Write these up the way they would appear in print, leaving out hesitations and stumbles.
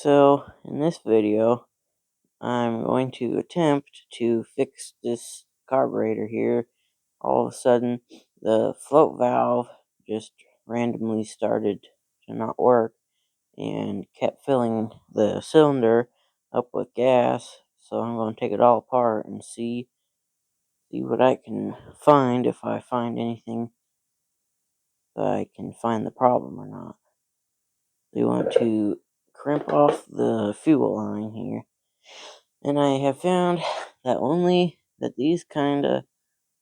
So, in this video, I'm going to attempt to fix this carburetor here. All of a sudden, the float valve just randomly started to not work and kept filling the cylinder up with gas. So I'm going to take it all apart and see what I can find, if I find anything that I can find the problem or not. We want to crimp off the fuel line here. And I have found that these kind of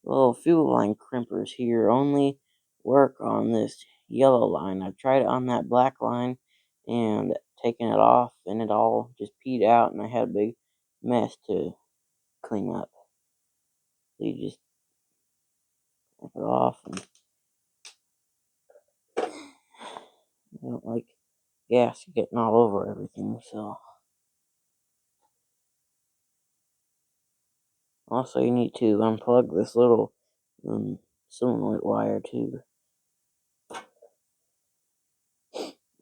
little fuel line crimpers here only work on this yellow line. I've tried it on that black line and taken it off, and it all just peed out, and I had a big mess to clean up. So you just crimp it off, and I don't like gas getting all over everything. So also you need to unplug this little solenoid wire too.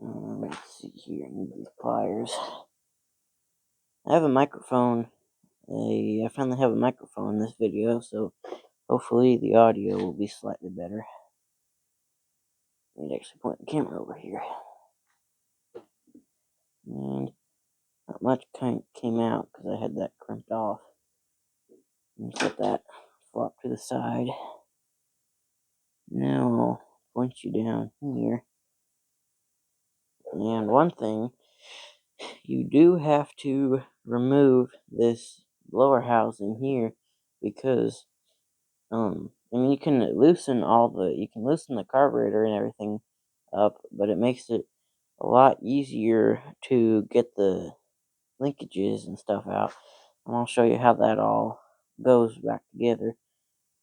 Let's see here. I need these pliers. I have a microphone. I finally have a microphone in this video, so hopefully the audio will be slightly better. I need to actually point the camera over here. And not much came out because I had that crimped off. And set that flop to the side. Now I'll point you down here. And one thing, you do have to remove this blower housing here because I mean, you can loosen the carburetor and everything up, but it makes it a lot easier to get the linkages and stuff out. And I'll show you how that all goes back together.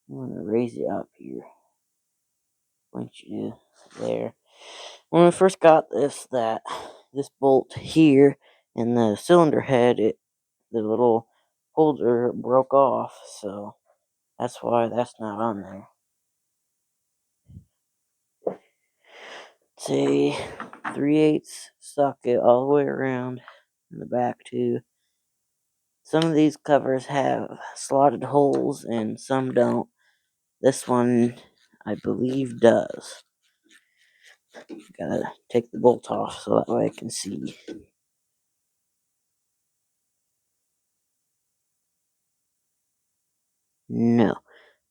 I'm gonna raise it up here. Point you there. When we first got this bolt here and the cylinder head, the little holder broke off, so that's why that's not on there. It's a 3/8 socket all the way around in the back too. Some of these covers have slotted holes and some don't. This one, I believe, does. Gotta take the bolt off so that way I can see. No,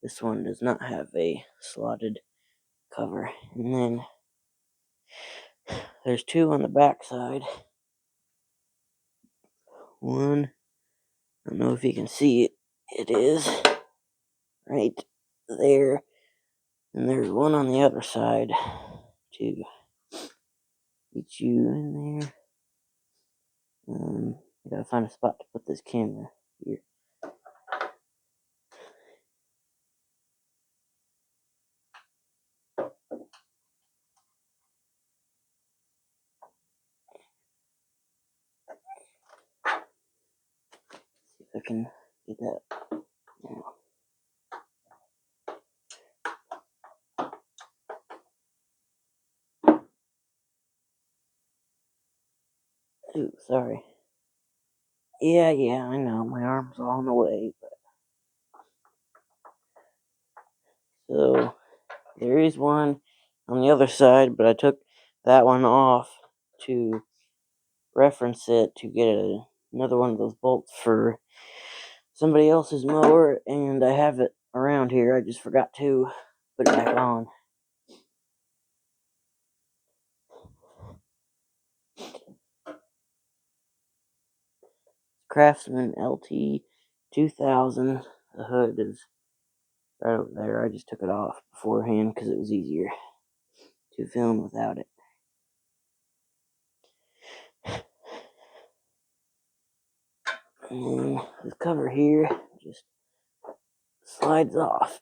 this one does not have a slotted cover. And then there's two on the back side. One, I don't know if you can see it. It is right there. And there's one on the other side to get you in there. I gotta find a spot to put this camera here. See if I can get that. Ooh, sorry. Yeah, I know. My arm's all in the way. So, there is one on the other side, but I took that one off to reference it to get another one of those bolts for somebody else's mower, and I have it around here. I just forgot to put it back on. Craftsman LT 2000. The hood is right over there. I just took it off beforehand because it was easier to film without it. And then the cover here just slides off.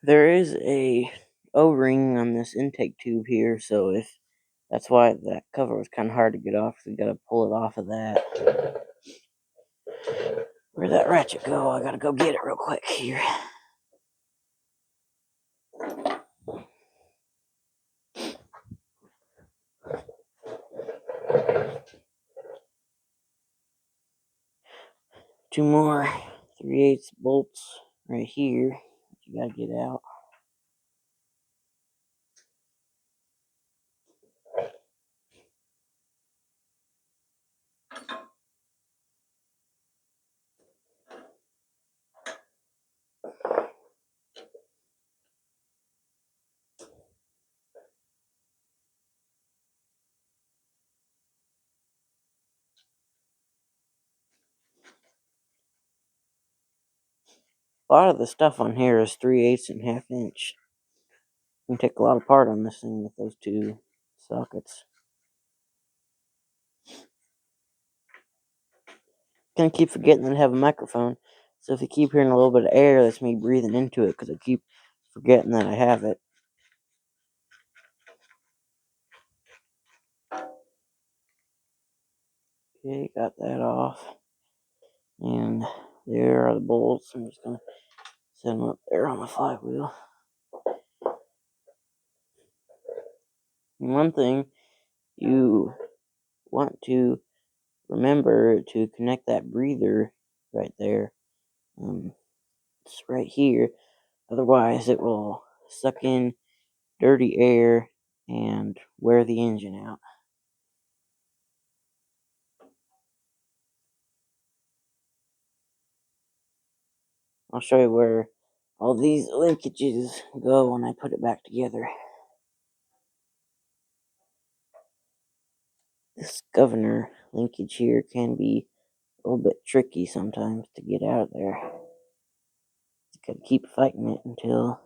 There is a O-ring on this intake tube here, so if That's why that cover was kind of hard to get off, because we got to pull it off of that. Where'd that ratchet go? I gotta go get it real quick here. Two more 3/8 bolts right here. You gotta get out. A lot of the stuff on here is 3/8 and 1/2 inch. You can take a lot apart on this thing with those two sockets. Gonna keep forgetting that I have a microphone, so if you keep hearing a little bit of air, that's me breathing into it, because I keep forgetting that I have it. Okay, got that off. And there are the bolts. I'm just gonna set them up there on the flywheel. And one thing you want to remember to connect that breather right there. It's right here. Otherwise, it will suck in dirty air and wear the engine out. I'll show you where all these linkages go when I put it back together. This governor linkage here can be a little bit tricky sometimes to get out of there. You gotta keep fighting it until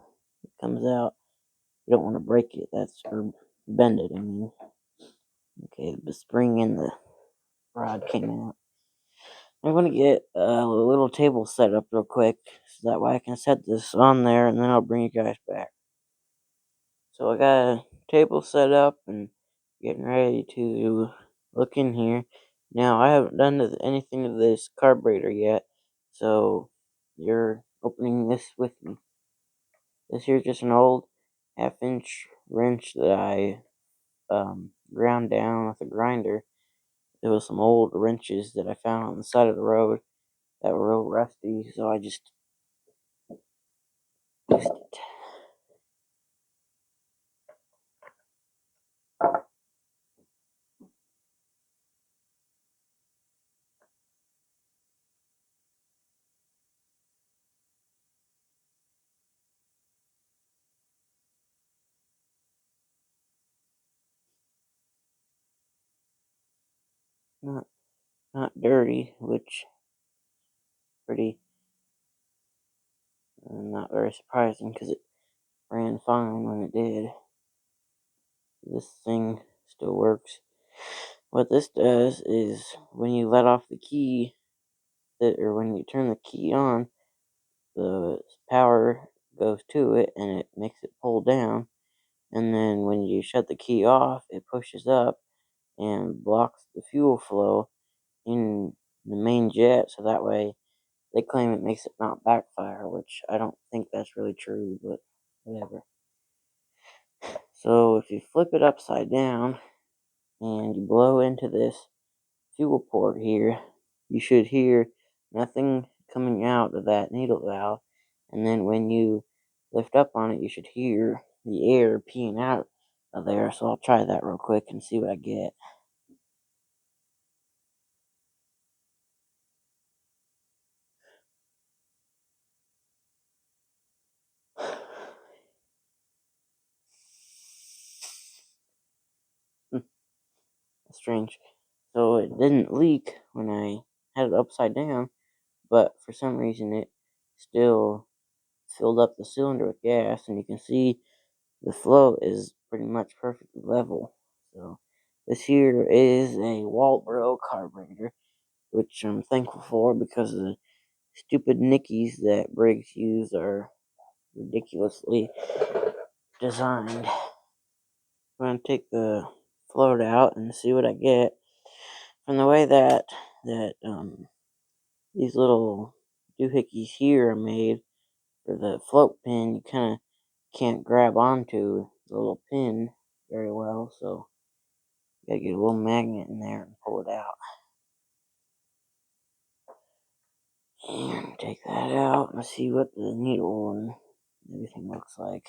it comes out. You don't want to break it, or bend it, I mean. Okay, the spring and the rod came out. I'm going to get a little table set up real quick, so that way I can set this on there, and then I'll bring you guys back. So I got a table set up and getting ready to look in here. Now, I haven't done anything to this carburetor yet, so you're opening this with me. This here's just an old 1/2 inch wrench that I ground down with a grinder. There was some old wrenches that I found on the side of the road that were real rusty, so I just used it. Not not dirty, which pretty not very surprising because it ran fine when it did. This thing still works. What this does is when you let off the key, or when you turn the key on, the power goes to it and it makes it pull down. And then when you shut the key off, it pushes up and blocks the fuel flow in the main jet, so that way they claim it makes it not backfire, which I don't think that's really true, but whatever. So if you flip it upside down and you blow into this fuel port here, you should hear nothing coming out of that needle valve. And then when you lift up on it, you should hear the air peeing out of there. So I'll try that real quick and see what I get. Strange. So it didn't leak when I had it upside down, but for some reason it still filled up the cylinder with gas, and you can see the flow is pretty much perfectly level. So this here is a Walbro carburetor, which I'm thankful for because the stupid nickies that Briggs use are ridiculously designed. I'm going to take the float out and see what I get. From the way that these little doohickeys here are made for the float pin, you kind of can't grab onto the little pin very well, so you gotta get a little magnet in there and pull it out. And take that out and see what the needle and everything looks like.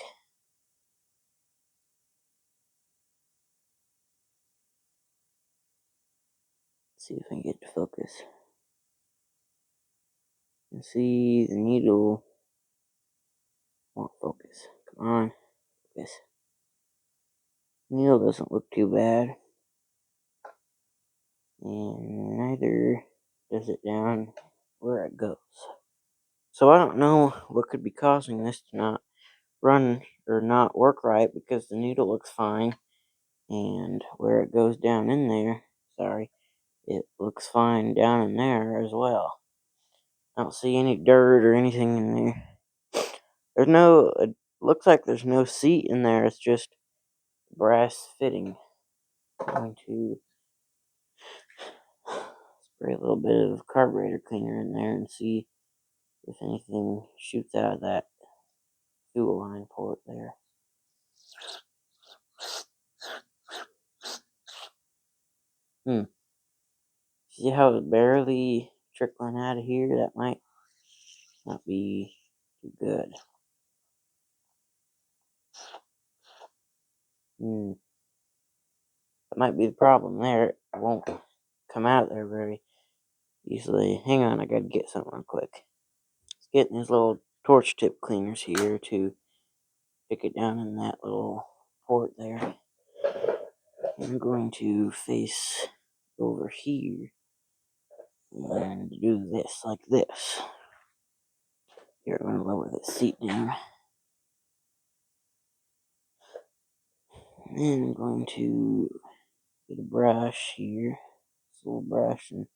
See if I can get to focus. And see the needle won't focus. Come on, focus. Needle doesn't look too bad. And neither does it down where it goes. So I don't know what could be causing this to not run or not work right, because the needle looks fine, and where it goes down in there, it looks fine down in there as well. I don't see any dirt or anything in there. It looks like there's no seat in there, it's just brass fitting. I'm going to spray a little bit of carburetor cleaner in there and see if anything shoots out of that fuel line port there. See how it's barely trickling out of here? That might not be too good. That might be the problem there. It won't come out of there very easily. Hang on, I gotta get something real quick. It's getting these little torch tip cleaners here to stick it down in that little port there. I'm going to face over here and do this like this. Here, I'm going to lower the seat down. And then I'm going to get a brush here, this little brush, and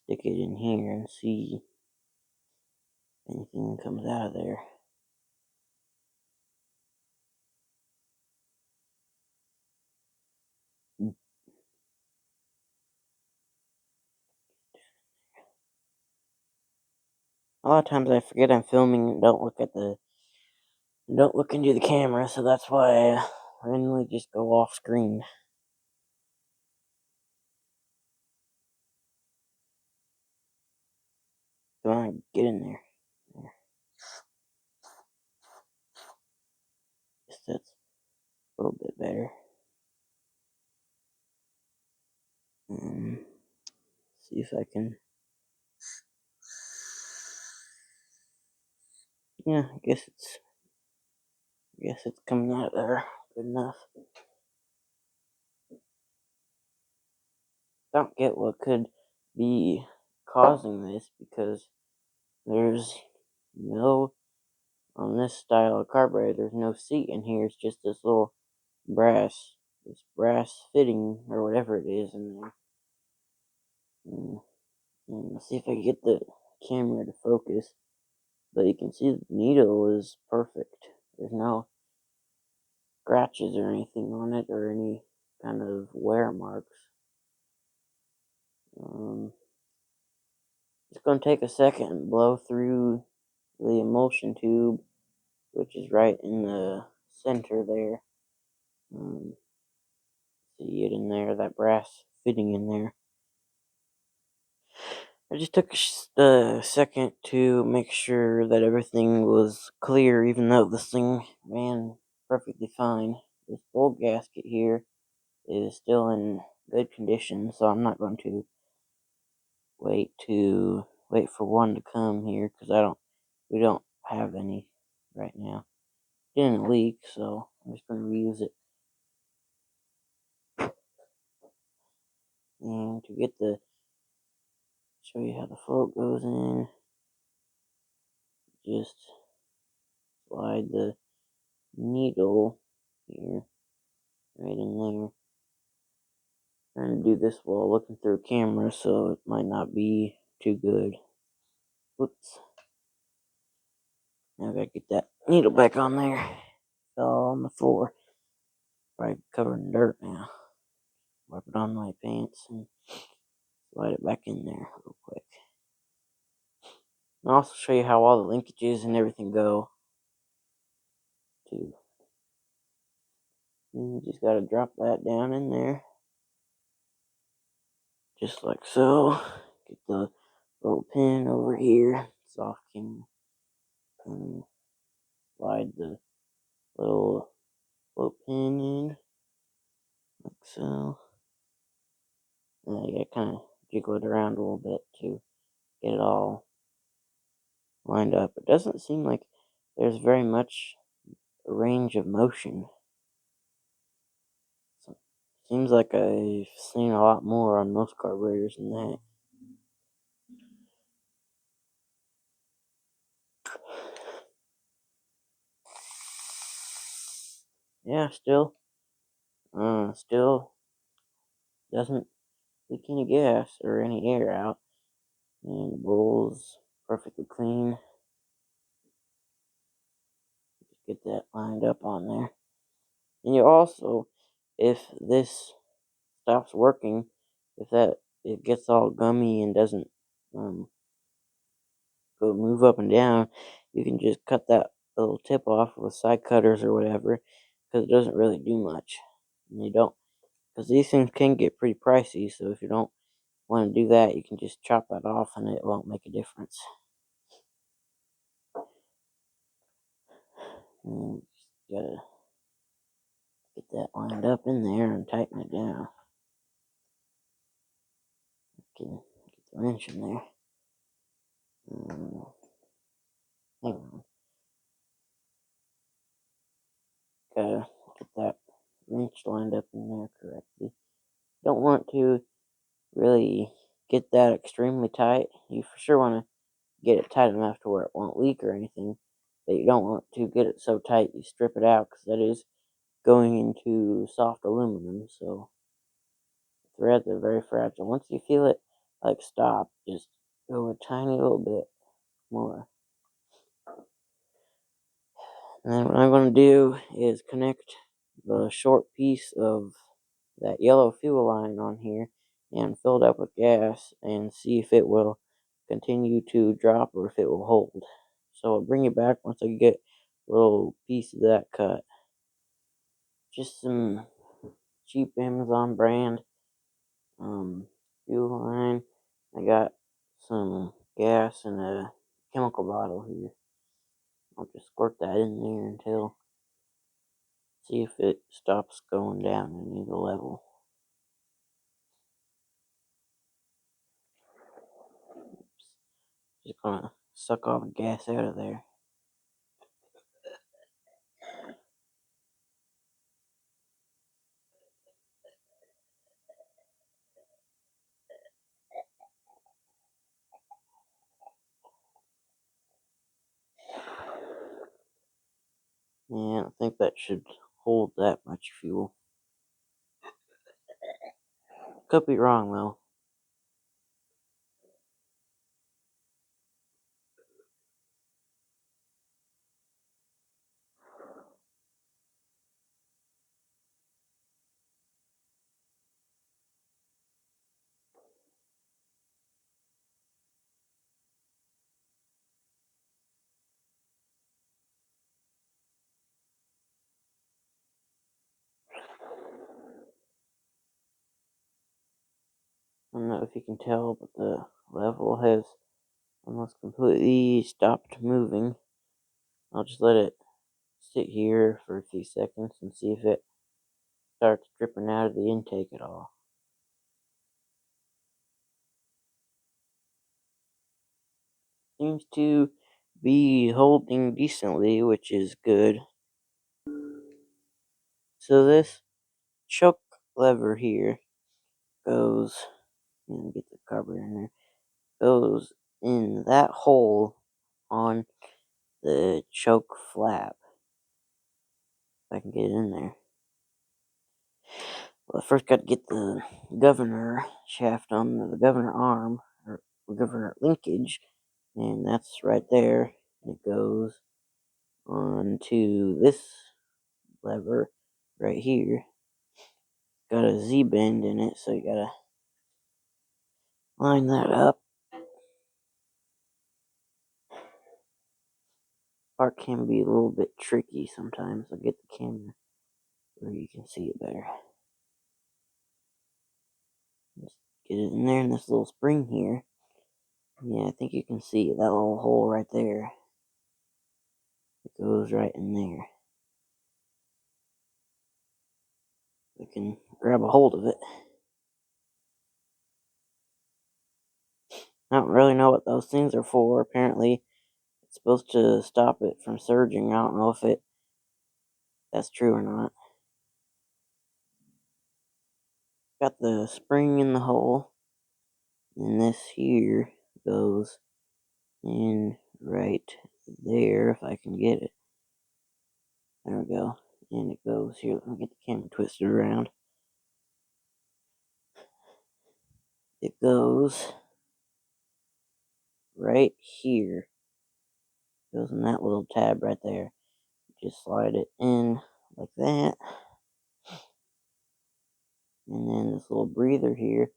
stick it in here and see if anything comes out of there. A lot of times I forget I'm filming and don't look into the camera, so that's why I randomly just go off screen. Come on, get in there. Guess that's a little bit better. See if I can. Yeah, I guess it's coming out there good enough. Don't get what could be causing this, because there's no, on this style of carburetor, there's no seat in here. It's just this little this brass fitting or whatever it is in there. And let's see if I can get the camera to focus. But you can see the needle is perfect. There's no scratches or anything on it, or any kind of wear marks. It's going to take a second and blow through the emulsion tube, which is right in the center there. See it in there, that brass fitting in there. I just took a second to make sure that everything was clear, even though this thing ran perfectly fine. This bulb gasket here is still in good condition, so I'm not going to wait for one to come here, because we don't have any right now. It didn't leak, so I'm just going to reuse it. And to show you how the float goes in, just slide the needle here, right in there. Trying to do this while looking through a camera, so it might not be too good. Whoops. Now I gotta get that needle back on there. It's all on the floor. Probably covered in dirt now. wipe it on my pants and slide it back in there real quick. And I'll also show you how all the linkages and everything go too. And you just gotta drop that down in there, just like so. Get the little pin over here, so I can slide the little pin in, like so. And you gotta kind of jiggle it around a little bit to get it all lined up. It doesn't seem like there's very much range of motion. So, seems like I've seen a lot more on most carburetors than that. Yeah, still doesn't leak any gas or any air out, and the bowl's perfectly clean. Just get that lined up on there. And you also, if this stops working, if it gets all gummy and doesn't um, go move up and down, you can just cut that little tip off with side cutters or whatever, because it doesn't really do much. And you don't, because these things can get pretty pricey. So if you don't want to do that, you can just chop that off, and it won't make a difference. And just gotta get that lined up in there and tighten it down. Can get the wrench in there. Hang on. Gotta get that wrench lined up in there correctly. Don't want to really get that extremely tight. You for sure want to get it tight enough to where it won't leak or anything, but you don't want to get it so tight you strip it out, because that is going into soft aluminum, so threads are very fragile. Once you feel it like stop, just go a tiny little bit more. And then what I'm going to do is connect the short piece of that yellow fuel line on here and fill it up with gas and see if it will continue to drop or if it will hold. So I'll bring it back once I get a little piece of that cut. Just some cheap Amazon brand fuel line. I got some gas in a chemical bottle here. I'll just squirt that in there until see if it stops going down any of the level. Just gonna suck all the gas out of there. Yeah, I think that should hold that much fuel. Could be wrong though. I don't know if you can tell, but the level has almost completely stopped moving. I'll just let it sit here for a few seconds and see if it starts dripping out of the intake at all. Seems to be holding decently, which is good. So this choke lever here goes, get the carburetor in there, goes in that hole on the choke flap. If I can get it in there. Well, I first got to get the governor shaft on the governor arm, or governor linkage, and that's right there. It goes onto this lever right here. got a Z-bend in it, so you gotta line that up. Part can be a little bit tricky sometimes. I'll get the camera where you can see it better. Just get it in there in this little spring here. Yeah, I think you can see that little hole right there. It goes right in there. I can grab a hold of it. I don't really know what those things are for. Apparently, it's supposed to stop it from surging. I don't know if that's true or not. Got the spring in the hole, and this here goes in right there if I can get it. There we go. And it goes here. Let me get the camera twisted around. It goes right here. Goes in that little tab right there. Just slide it in like that. And then this little breather here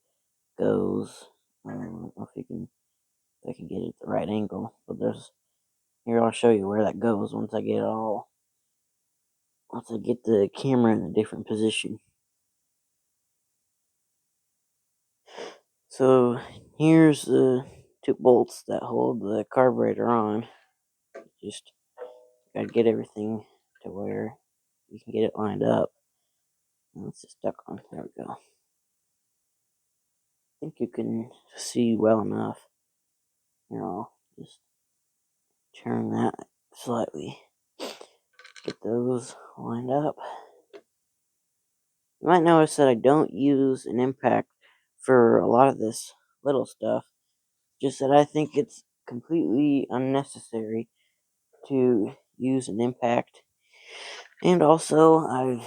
goes. I don't know if I can get it at the right angle, but here. I'll show you where that goes once I get the camera in a different position. So here's the two bolts that hold the carburetor on. Just gotta get everything to where you can get it lined up. And it's just stuck on. There we go. I think you can see well enough. Here, I'll just turn that slightly. Get those lined up. You might notice that I don't use an impact for a lot of this little stuff. Just that I think it's completely unnecessary to use an impact. And also, I've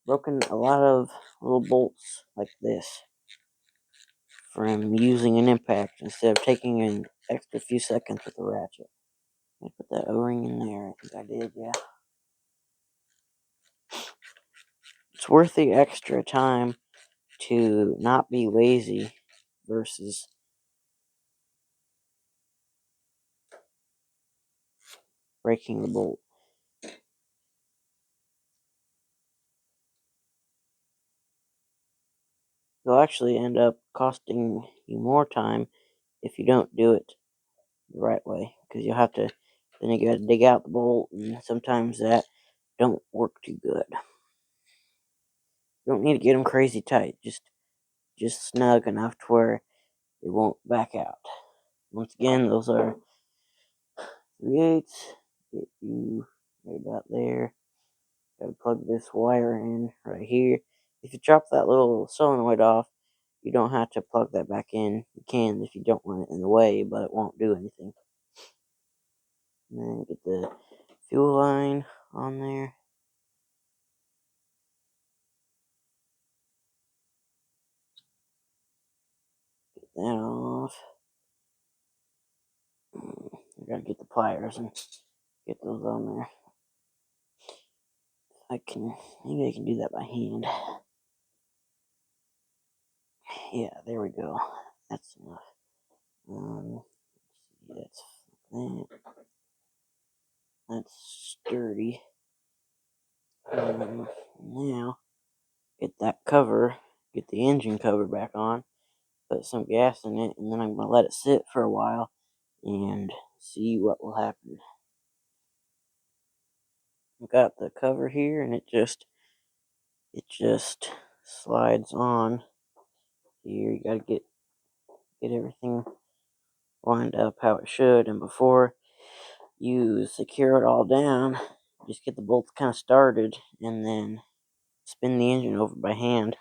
broken a lot of little bolts like this from using an impact instead of taking an extra few seconds with a ratchet. I put that O-ring in there. I think I did, yeah. It's worth the extra time to not be lazy versus breaking the bolt. It'll actually end up costing you more time if you don't do it the right way, because then you gotta dig out the bolt, and sometimes that don't work too good. You don't need to get them crazy tight, just snug enough to where it won't back out. Once again, those are 3/8. Get you right about there. Gotta plug this wire in right here. If you drop that little solenoid off, you don't have to plug that back in. You can if you don't want it in the way, but it won't do anything. And then get the fuel line on there. Get that off. I gotta get the pliers and get those on there. Maybe I can do that by hand. Yeah, there we go. That's enough. Let's see, that's sturdy. Now, get that cover, get the engine cover back on, put some gas in it, and then I'm gonna let it sit for a while and see what will happen. I've got the cover here, and it just slides on here. You gotta get everything lined up how it should, and before you secure it all down, just get the bolts kind of started, and then spin the engine over by hand,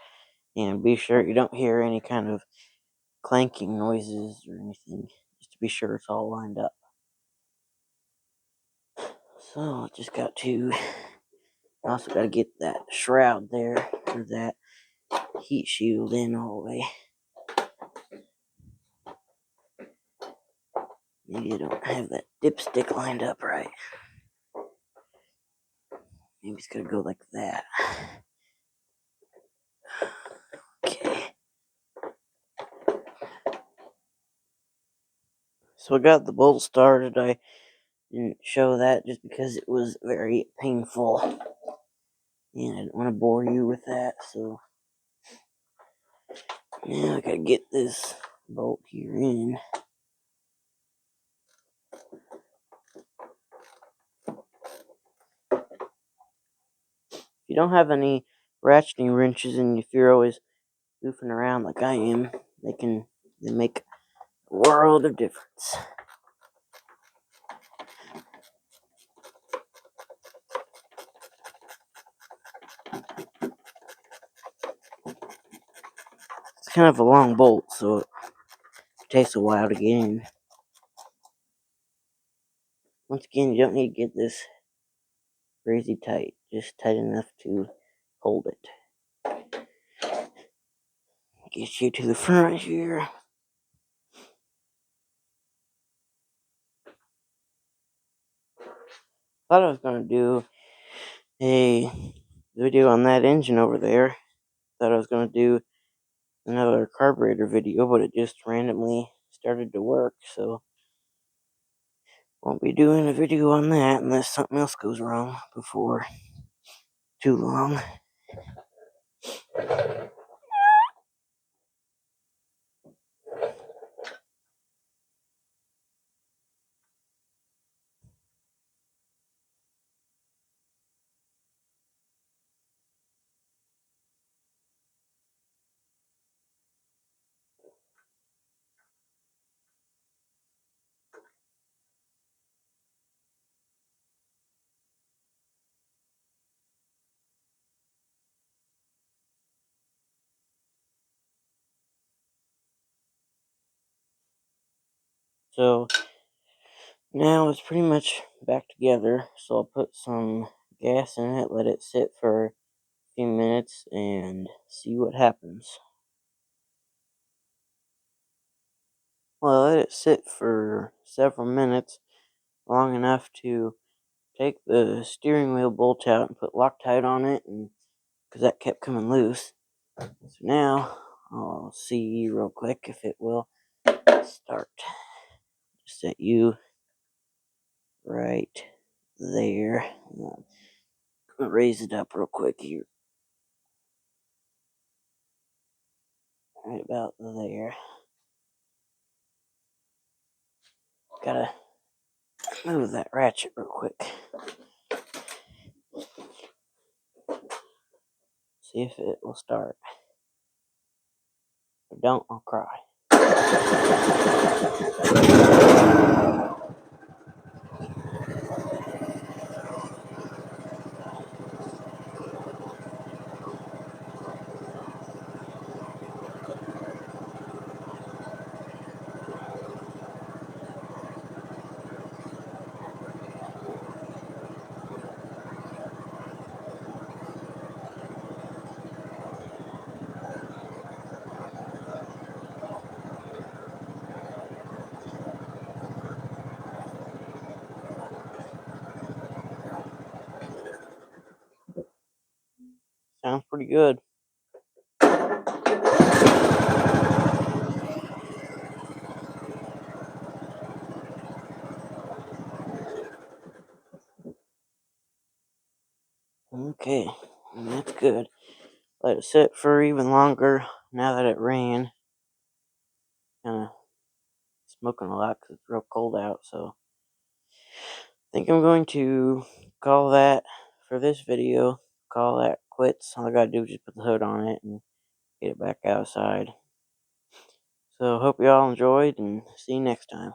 and be sure you don't hear any kind of clanking noises or anything, just to be sure it's all lined up. So also got to get that shroud there, or that heat shield in all the way. Maybe I don't have that dipstick lined up right. Maybe it's gonna go like that. So I got the bolt started. I didn't show that just because it was very painful. And I didn't want to bore you with that. So now I gotta get this bolt here in. If you don't have any ratcheting wrenches and if you're always goofing around like I am, they make a world of difference. It's kind of a long bolt, so it takes a while to get in. Once again, you don't need to get this crazy tight, just tight enough to hold it. Get you to the front here. Thought I was going to do a video on that engine over there. Thought I was going to do another carburetor video, but it just randomly started to work, so won't be doing a video on that unless something else goes wrong before too long. So now it's pretty much back together, so I'll put some gas in it, let it sit for a few minutes, and see what happens. Well, I let it sit for several minutes, long enough to take the steering wheel bolt out and put Loctite on it, and because that kept coming loose. So now I'll see real quick if it will start. Just set you right there. I'm gonna raise it up real quick here. Right about there. Gotta move that ratchet real quick. See if it will start. If it don't, I'll cry. Sounds pretty good. Okay, that's good. Let it sit for even longer now that it ran. Kind of smoking a lot because it's real cold out, so I think I'm going to call that for this video. Call that quits. All I gotta do is just put the hood on it and get it back outside. So hope you all enjoyed and see you next time.